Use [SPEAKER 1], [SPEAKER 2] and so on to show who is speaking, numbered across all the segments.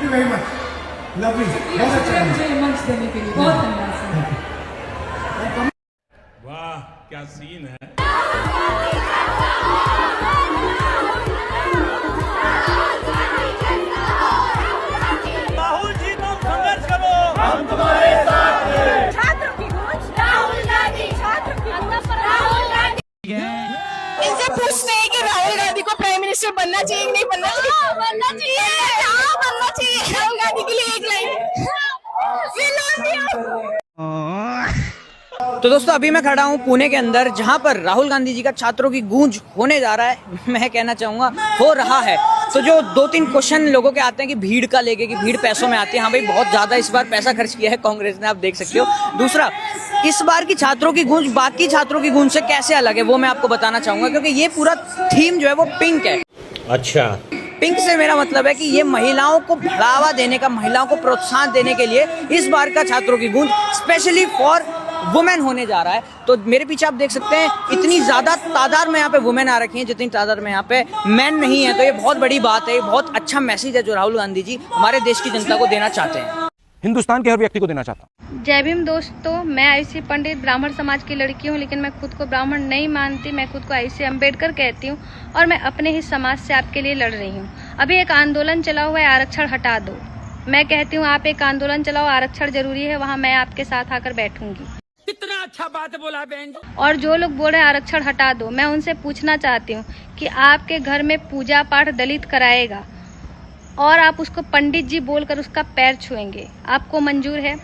[SPEAKER 1] Thank you very much, lovely, बहुत अच्छा
[SPEAKER 2] मंच देने के लिए बहुत धन्यवाद सर।
[SPEAKER 3] वाह क्या सीन है।
[SPEAKER 4] राहुल जी तुम संघर्ष करो,
[SPEAKER 3] हम तुम्हारे साथ हैं।
[SPEAKER 5] छात्रों की गूंज राहुल गांधी, छात्रों की गूंज राहुल गांधी।
[SPEAKER 6] इनसे पूछते हैं कि राहुल गांधी को प्राइम मिनिस्टर बनना चाहिए कि नहीं बनना चाहिए?
[SPEAKER 5] बनना चाहिए,
[SPEAKER 6] हाँ बनना चाहिए। राहुल गांधी के लिए एक लाइन।
[SPEAKER 7] तो दोस्तों अभी मैं खड़ा हूँ पुणे के अंदर, जहाँ पर राहुल गांधी जी का छात्रों की गूंज होने जा रहा है। मैं कहना चाहूँगा हो रहा है। तो जो 2-3 क्वेश्चन लोगों के आते हैं कि भीड़ का लेके, कि भीड़ पैसों में आती है। हाँ भाई, बहुत ज़्यादा इस बार पैसा खर्च किया है कांग्रेस ने, आप देख सकते हो। दूसरा, इस बार की छात्रों की गूंज बाकी छात्रों की गूंज से कैसे अलग है वो मैं आपको बताना चाहूँगा, क्योंकि ये पूरा थीम जो है वो पिंक है।
[SPEAKER 3] अच्छा,
[SPEAKER 7] पिंक से मेरा मतलब है कि ये महिलाओं को बढ़ावा देने का, महिलाओं को प्रोत्साहन देने के लिए इस बार का छात्रों की गूंज स्पेशली फॉर वुमेन होने जा रहा है। तो मेरे पीछे आप देख सकते हैं इतनी ज़्यादा तादाद में यहाँ पे वुमेन आ रखी हैं जितनी तादाद में यहाँ पे मैन नहीं है। तो ये बहुत बड़ी बात है, ये बहुत अच्छा मैसेज है जो राहुल गांधी जी हमारे देश की जनता को देना चाहते हैं,
[SPEAKER 8] हिंदुस्तान के हर व्यक्ति को देना चाहता हूँ।
[SPEAKER 9] जय भीम दोस्तों, मैं आयुषी पंडित ब्राह्मण समाज की लड़की हूँ, लेकिन मैं खुद को ब्राह्मण नहीं मानती। मैं खुद को आयुषी अम्बेडकर कहती हूँ और मैं अपने ही समाज से आपके लिए लड़ रही हूँ। अभी एक आंदोलन चला हुआ है, आरक्षण हटा दो। मैं कहती हूँ आप एक आंदोलन चलाओ, आरक्षण जरूरी है, वहाँ मैं आपके साथ आकर बैठूंगी।
[SPEAKER 4] कितना अच्छा बात बोला बहन।
[SPEAKER 9] और जो लोग बोल रहे हैं आरक्षण हटा दो, मैं उनसे पूछना चाहती हूँ कि आपके घर में पूजा पाठ दलित कराएगा और आप उसको पंडित जी बोलकर उसका पैर छुएंगे, आपको मंजूर है?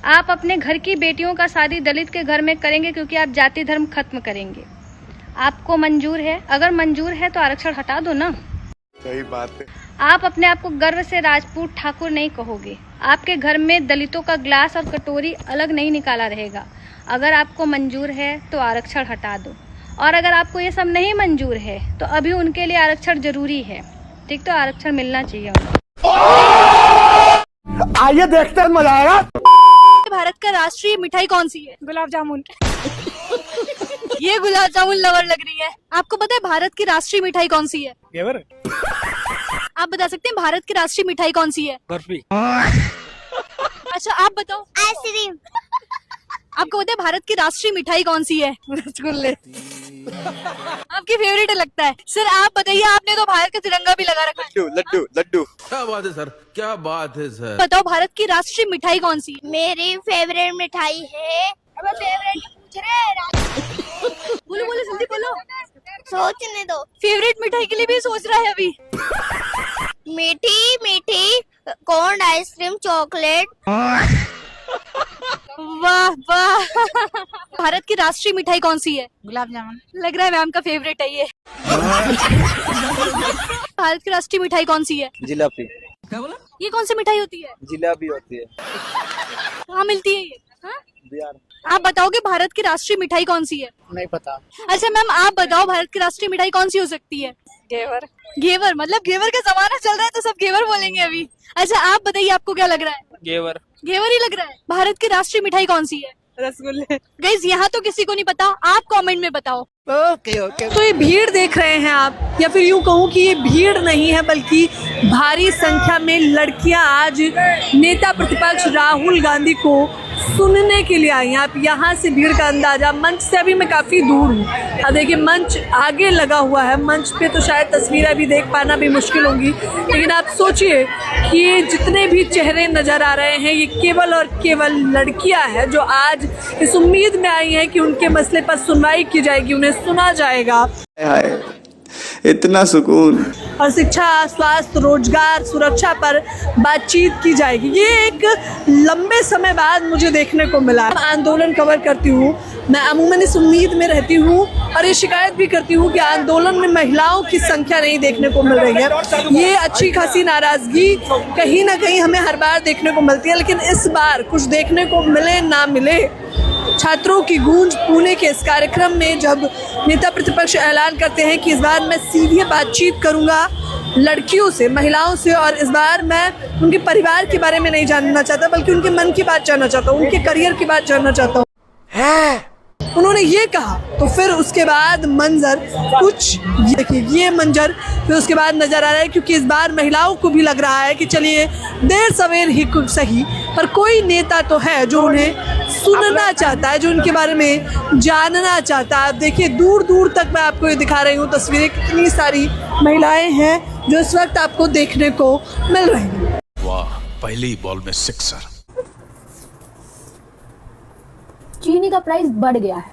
[SPEAKER 9] आप अपने घर की बेटियों का शादी दलित के घर में करेंगे क्योंकि आप जाति धर्म खत्म करेंगे, आपको मंजूर है? अगर मंजूर है तो आरक्षण हटा दो ना।
[SPEAKER 10] सही बात है।
[SPEAKER 9] आप अपने आप को गर्व से राजपूत ठाकुर नहीं कहोगे। आपके घर में दलितों का ग्लास और कटोरी अलग नहीं निकाला रहेगा। अगर आपको मंजूर है तो आरक्षण हटा दो, और अगर आपको ये सब नहीं मंजूर है तो अभी उनके लिए आरक्षण जरूरी है, ठीक? तो आरक्षण मिलना चाहिए उनको।
[SPEAKER 1] आइए देखते हैं, मजा आएगा।
[SPEAKER 6] भारत का राष्ट्रीय मिठाई कौन सी है?
[SPEAKER 5] गुलाब जामुन।
[SPEAKER 6] ये गुलाब जामुन लवर लग रही है। आपको पता है भारत की राष्ट्रीय मिठाई कौन सी है?
[SPEAKER 4] घेवर,
[SPEAKER 6] आप बता सकते हैं भारत की राष्ट्रीय मिठाई कौन सी है?
[SPEAKER 4] बर्फी।
[SPEAKER 6] अच्छा आप बताओ।
[SPEAKER 5] आइसक्रीम।
[SPEAKER 6] आपको पता है भारत की राष्ट्रीय मिठाई कौन सी है?
[SPEAKER 5] रसगुल्ले।
[SPEAKER 6] आपकी फेवरेट लगता है। सर आप बताइए, आपने तो भारत का तिरंगा भी लगा रखा है।
[SPEAKER 10] लड्डू लड्डू लड्डू।
[SPEAKER 8] क्या बात है सर, क्या बात है सर।
[SPEAKER 6] बताओ भारत की राष्ट्रीय मिठाई कौन सी है?
[SPEAKER 5] मेरी फेवरेट मिठाई है, अब फेवरेट पूछ रहे।
[SPEAKER 6] बोलो बोलो जल्दी बोलो।
[SPEAKER 5] सोचने दो।
[SPEAKER 6] फेवरेट मिठाई के लिए भी सोच रहा है अभी।
[SPEAKER 5] मीठी मीठी कोल्ड आइसक्रीम, चॉकलेट।
[SPEAKER 6] वाह वाह। भारत की राष्ट्रीय मिठाई कौन सी है?
[SPEAKER 5] गुलाब जामुन।
[SPEAKER 6] लग रहा है मैम का फेवरेट है ये। भारत की राष्ट्रीय मिठाई कौन सी है?
[SPEAKER 10] जिलापी।
[SPEAKER 4] क्या बोला?
[SPEAKER 6] ये कौन सी मिठाई होती है?
[SPEAKER 10] जिलापी होती है।
[SPEAKER 6] कहाँ मिलती है ये? हाँ?
[SPEAKER 10] बिहार।
[SPEAKER 6] आप बताओगे भारत की राष्ट्रीय मिठाई कौन सी है?
[SPEAKER 1] नहीं पता।
[SPEAKER 6] अच्छा मैम आप बताओ भारत की राष्ट्रीय मिठाई कौन सी हो सकती है?
[SPEAKER 5] घेवर।
[SPEAKER 6] घेवर? मतलब घेवर का जमाना चल रहा है तो सब घेवर बोलेंगे अभी। अच्छा आप बताइए, आपको क्या लग रहा है?
[SPEAKER 4] घेवर।
[SPEAKER 6] घेवर ही लग रहा है। भारत की राष्ट्रीय मिठाई कौन सी है?
[SPEAKER 5] रसगुल्ले।
[SPEAKER 6] गाइस यहाँ तो किसी को नहीं पता, आप कमेंट में बताओ।
[SPEAKER 1] Okay okay.
[SPEAKER 2] तो ये भीड़ देख रहे हैं आप, या फिर यूं कहूँ कि ये भीड़ नहीं है बल्कि भारी संख्या में लड़कियां आज नेता प्रतिपक्ष राहुल गांधी को सुनने के लिए आई हैं। आप यहाँ से भीड़ का अंदाजा, मंच से अभी मैं काफ़ी दूर हूँ। अब देखिए मंच आगे लगा हुआ है, मंच पे तो शायद तस्वीरें भी देख पाना भी मुश्किल होंगी, लेकिन आप सोचिए कि ये जितने भी चेहरे नज़र आ रहे हैं ये केवल और केवल लड़कियाँ हैं जो आज इस उम्मीद में आई हैं कि उनके मसले पर सुनवाई की जाएगी, उन्हें सुना जाएगा।
[SPEAKER 10] इतना सुकून।
[SPEAKER 2] और शिक्षा, स्वास्थ्य, रोजगार, सुरक्षा पर बातचीत की जाएगी। ये एक लंबे समय बाद मुझे देखने को मिला। आंदोलन कवर करती हूँ मैं, अमूमन इस उम्मीद में रहती हूँ और ये शिकायत भी करती हूँ कि आंदोलन में महिलाओं की संख्या नहीं देखने को मिल रही है। ये अच्छी खासी नाराजगी कहीं ना कहीं हमें हर बार देखने को मिलती है, लेकिन इस बार कुछ देखने को मिले ना मिले, छात्रों की गूंज पुणे के इस कार्यक्रम में जब नेता प्रतिपक्ष ऐलान करते हैं कि इस बार मैं सीधे बातचीत करूंगा लड़कियों से, महिलाओं से, और इस बार मैं उनके परिवार के बारे में नहीं जानना चाहता बल्कि उनके मन की बात जानना चाहता हूँ, उनके करियर की बात जानना चाहता हूँ। उन्होंने ये कहा तो फिर उसके बाद मंजर कुछ देखिए, ये मंजर फिर उसके बाद नज़र आ रहा है, क्योंकि इस बार महिलाओं को भी लग रहा है कि चलिए देर सवेर ही सही पर कोई नेता तो है जो उन्हें सुनना चाहता है, जो उनके बारे में जानना चाहता है। आप देखिए दूर दूर तक मैं आपको ये दिखा रही हूँ तस्वीरें, कितनी सारी महिलाएं हैं जो इस वक्त आपको देखने को मिल रही हैं।
[SPEAKER 8] वाह, पहली बॉल में सिक्सर।
[SPEAKER 11] चीनी का प्राइस बढ़ गया है,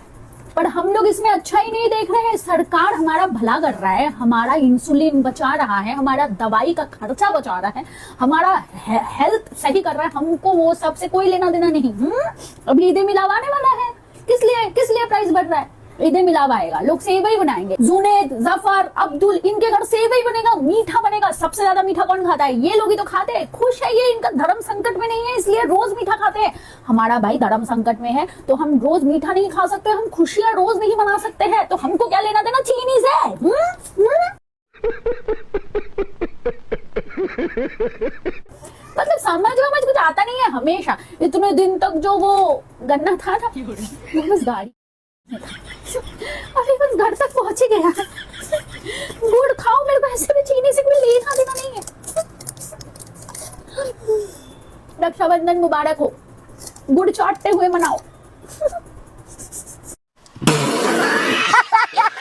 [SPEAKER 11] पर हम लोग इसमें अच्छा ही नहीं देख रहे हैं। सरकार हमारा भला कर रहा है, हमारा इंसुलिन बचा रहा है, हमारा दवाई का खर्चा बचा रहा है, हमारा हेल्थ सही कर रहा है, हमको वो सबसे कोई लेना देना नहीं। अभी ईदे मिलाव आने वाला है, किस लिए प्राइस बढ़ रहा है? ईदे मिलाव आएगा, लोग सेवई बनाएंगे, जुनेद, जफर, अब्दुल, इनके घर सेवई बनेगा, मीठा बनेगा। सबसे ज्यादा मीठा कौन खाता है? ये लोग ही तो खाते हैं। खुश है ये, इनका धर्म संकट में नहीं है इसलिए रोज मीठा खाते हैं। हमारा भाई धर्म संकट में है तो हम रोज मीठा नहीं खा सकते, हम खुशियां रोज नहीं मना सकते हैं, तो हमको क्या लेना देना चीनी से? मतलब समझ कुछ आता नहीं है। हमेशा इतने दिन तक जो वो गन्ना था ना, बस गाड़ी अरे बस घर तक पहुंच ही गया। गुड़ खाओ, मेरे को ऐसे भी चीनी से कोई लेना देना नहीं है। रक्षाबंधन मुबारक हो, गुड़ चाटते हुए मनाओ।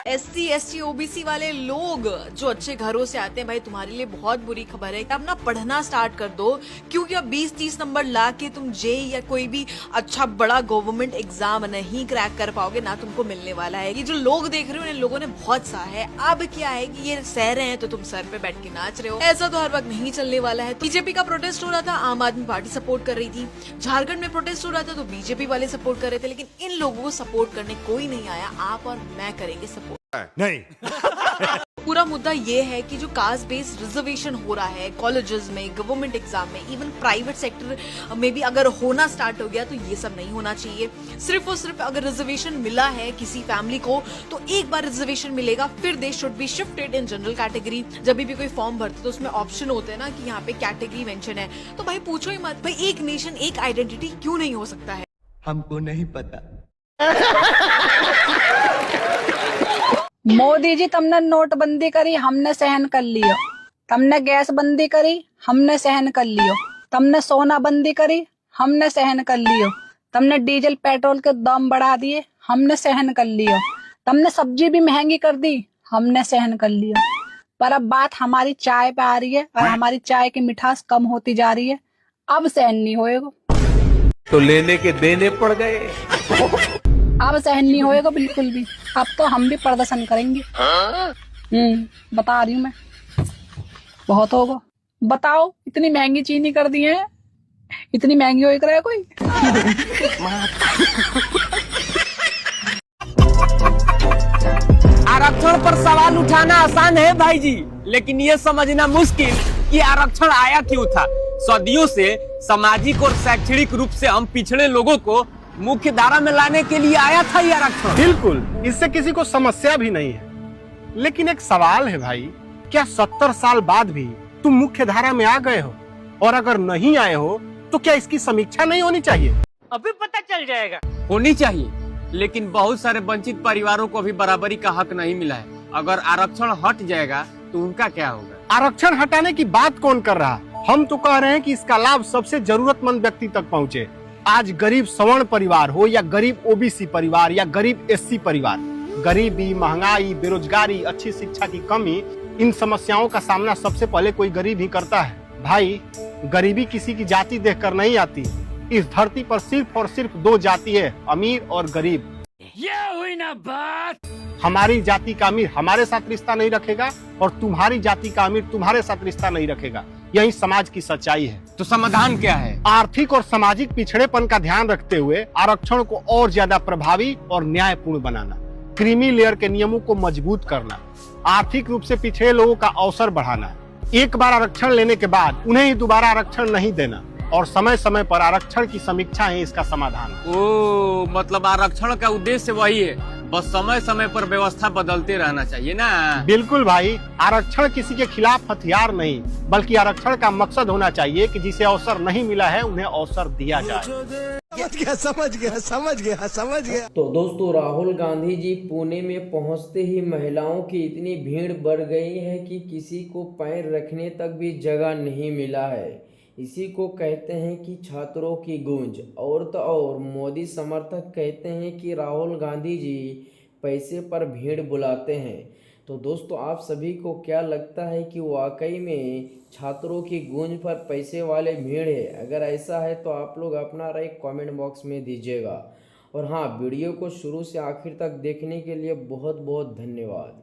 [SPEAKER 2] SC, ST, OBC वाले लोग जो अच्छे घरों से आते हैं, भाई तुम्हारे लिए बहुत बुरी खबर है। अब ना पढ़ना स्टार्ट कर दो, क्योंकि अब 20-30 नंबर ला के तुम JEE या कोई भी अच्छा बड़ा गवर्नमेंट एग्जाम नहीं क्रैक कर पाओगे, ना तुमको मिलने वाला है। ये जो लोग देख रहे हो इन लोगों ने बहुत सहा है। अब क्या है कि ये सह रहे हैं तो तुम सर पे बैठ के नाच रहे हो। ऐसा तो हर वक्त नहीं चलने वाला है। बीजेपी का प्रोटेस्ट हो रहा था, आम आदमी पार्टी सपोर्ट कर रही थी। झारखंड में प्रोटेस्ट हो रहा था तो बीजेपी वाले सपोर्ट कर रहे थे, लेकिन इन लोगों को सपोर्ट करने कोई नहीं आया। आप और मैं करेंगे सपोर्ट
[SPEAKER 1] नहीं।
[SPEAKER 2] पूरा मुद्दा ये है कि जो कास्ट बेस्ड रिजर्वेशन हो रहा है कॉलेजेस में, गवर्नमेंट एग्जाम में, इवन प्राइवेट सेक्टर में भी अगर होना स्टार्ट हो गया तो ये सब नहीं होना चाहिए। सिर्फ और सिर्फ अगर रिजर्वेशन मिला है किसी फैमिली को तो एक बार रिजर्वेशन मिलेगा, फिर they should be shifted in general category. जब भी कोई फॉर्म भरते तो उसमें ऑप्शन होते हैं ना कि यहाँ पे कैटेगरी मेंशन है, तो भाई पूछो ही मत, भाई एक नेशन एक आइडेंटिटी क्यों नहीं हो सकता है?
[SPEAKER 1] हमको नहीं पता।
[SPEAKER 7] मोदी जी, तुमने नोटबंदी करी, हमने सहन कर लियो। तुमने गैस बंदी करी, हमने सहन कर लियो। तुमने सोना बंदी करी, हमने सहन कर लियो। तुमने डीजल पेट्रोल के दाम बढ़ा दिए, हमने सहन कर लियो। तुमने सब्जी भी महंगी कर दी, हमने सहन कर लियो। पर अब बात हमारी चाय पे आ रही है और हमारी चाय की मिठास कम होती जा रही है। अब सहन नहीं होएगा
[SPEAKER 8] तो लेने के देने पड़ गए।
[SPEAKER 7] अब सहन नहीं होएगा बिल्कुल भी। अब तो हम भी प्रदर्शन करेंगे। बता रही हूँ मैं, बहुत होगा। बताओ, इतनी महंगी चीनी कर दी है, इतनी महंगी हो रहा है कोई?
[SPEAKER 4] आरक्षण पर सवाल उठाना आसान है भाई जी, लेकिन ये समझना मुश्किल कि आरक्षण आया क्यों था। सदियों से सामाजिक और शैक्षणिक रूप से हम पिछड़े लोगों को मुख्य धारा में लाने के लिए आया था ये आरक्षण।
[SPEAKER 1] बिल्कुल, इससे किसी को समस्या भी नहीं है, लेकिन एक सवाल है भाई, क्या 70 साल बाद भी तुम मुख्य धारा में आ गए हो? और अगर नहीं आए हो तो क्या इसकी समीक्षा नहीं होनी चाहिए?
[SPEAKER 4] अभी पता चल जाएगा। होनी चाहिए, लेकिन बहुत सारे वंचित परिवारों को भी बराबरी का हक नहीं मिला है। अगर आरक्षण हट जाएगा तो उनका क्या होगा?
[SPEAKER 1] आरक्षण हटाने की बात कौन कर रहा? हम तो कह रहे हैं कि इसका लाभ सबसे जरूरतमंद व्यक्ति तक पहुँचे। आज गरीब सवर्ण परिवार हो या गरीब OBC परिवार या गरीब SC परिवार, गरीबी, महंगाई, बेरोजगारी, अच्छी शिक्षा की कमी, इन समस्याओं का सामना सबसे पहले कोई गरीब ही करता है। भाई, गरीबी किसी की जाति देखकर नहीं आती। इस धरती पर सिर्फ और सिर्फ 2 जाति है, अमीर और गरीब।
[SPEAKER 4] ये हुई ना बात।
[SPEAKER 1] हमारी जाति का अमीर हमारे साथ रिश्ता नहीं रखेगा और तुम्हारी जाति का अमीर तुम्हारे साथ रिश्ता नहीं रखेगा। यही समाज की सच्चाई है।
[SPEAKER 4] तो समाधान क्या है?
[SPEAKER 1] आर्थिक और सामाजिक पिछड़ेपन का ध्यान रखते हुए आरक्षण को और ज्यादा प्रभावी और न्यायपूर्ण बनाना, क्रीमी लेयर के नियमों को मजबूत करना, आर्थिक रूप से पिछड़े लोगों का अवसर बढ़ाना, एक बार आरक्षण लेने के बाद उन्हें ही दोबारा आरक्षण नहीं देना और समय समय पर आरक्षण की समीक्षा है इसका समाधान।
[SPEAKER 4] ओ, मतलब आरक्षण का उद्देश्य वही है, बस समय समय पर व्यवस्था बदलते रहना चाहिए ना?
[SPEAKER 1] बिल्कुल भाई, आरक्षण किसी के खिलाफ हथियार नहीं, बल्कि आरक्षण का मकसद होना चाहिए कि जिसे अवसर नहीं मिला है उन्हें अवसर दिया जाए।
[SPEAKER 12] तो दोस्तों राहुल गांधी जी पुणे में पहुंचते ही महिलाओं की इतनी भीड़ बढ़ गई है कि किसी को पैर रखने तक भी जगह नहीं मिला है। इसी को कहते हैं कि छात्रों की गूंज। और तो और मोदी समर्थक कहते हैं कि राहुल गांधी जी पैसे पर भीड़ बुलाते हैं। तो दोस्तों आप सभी को क्या लगता है कि वाकई में छात्रों की गूंज पर पैसे वाले भीड़ है? अगर ऐसा है तो आप लोग अपना राय कमेंट बॉक्स में दीजिएगा। और हाँ, वीडियो को शुरू से आखिर तक देखने के लिए बहुत बहुत धन्यवाद।